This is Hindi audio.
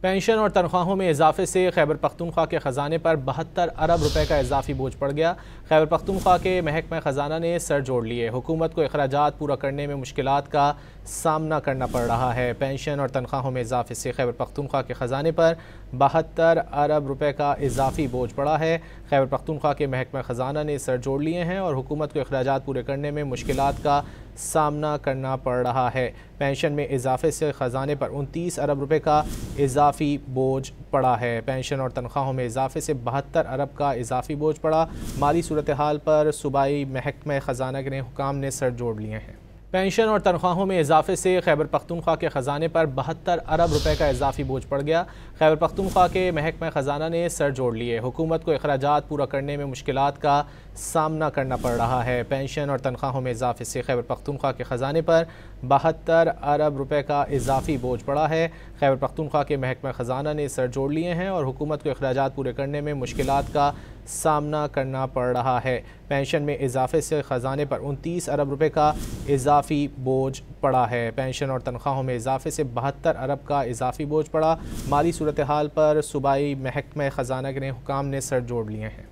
पेंशन और तनख्वाहों में इजाफे से खैबर पख्तूनख्वा के ख़जाने पर 72 अरब रुपए का इजाफी बोझ पड़ गया। खैबर पख्तूनख्वा के महकमा ख़जाना ने सर जोड़ लिए। हुकूमत को अखराजात पूरा करने में मुश्किलात का सामना करना पड़ रहा है। पेंशन और तनख्वाहों में इजाफे से खैबर पख्तूनख्वा के ख़जाने पर 72 अरब रुपए का इजाफी बोझ पड़ा है। खैबर पख्तूनख्वा के महकमा ख़जाना ने सर जोड़ लिए हैं और हुकूमत को अखराजात पूरे करने में मुश्किलात का सामना करना पड़ रहा है। पेंशन में इजाफे से ख़जाने पर 29 अरब रुपए का इजाफी बोझ पड़ा है। पेंशन और तनख्वाहों में इजाफे से 72 अरब का इजाफी बोझ पड़ा। माली सूरत हाल पर सूबाई महकमा ख़जाना के हुकाम ने सर जोड़ लिए हैं। पेंशन और तनख्वाहों में इजाफे से खैबर पख्तूनख्वा के ख़जाने पर 72 अरब रुपए का इजाफी बोझ पड़ गया। खैबर पख्तूनख्वा के महकमा ख़जाना ने सर जोड़ लिए। हुकूमत को अखराजात पूरा करने में मुश्किलात का सामना करना पड़ रहा है। पेंशन और तनख्वाहों में इजाफे से खैबर पख्तूनख्वा के ख़जाने पर 72 अरब रुपए का इजाफी बोझ पड़ा है। खैबर पख्तूनख्वा के महकमा ख़जाना ने सर जोड़ लिए हैं और हुकूमत को अखराजात पूरे करने में मुश्किलात का सामना करना पड़ रहा है। पेंशन में इजाफे से ख़जाने पर 29 अरब रुपए का इजाफी बोझ पड़ा है। पेंशन और तनख्वाहों में इजाफे से 72 अरब का इजाफी बोझ पड़ा। माली सूरत हाल पर सूबाई महकमा ख़जाना के हुकाम ने सर जोड़ लिए हैं।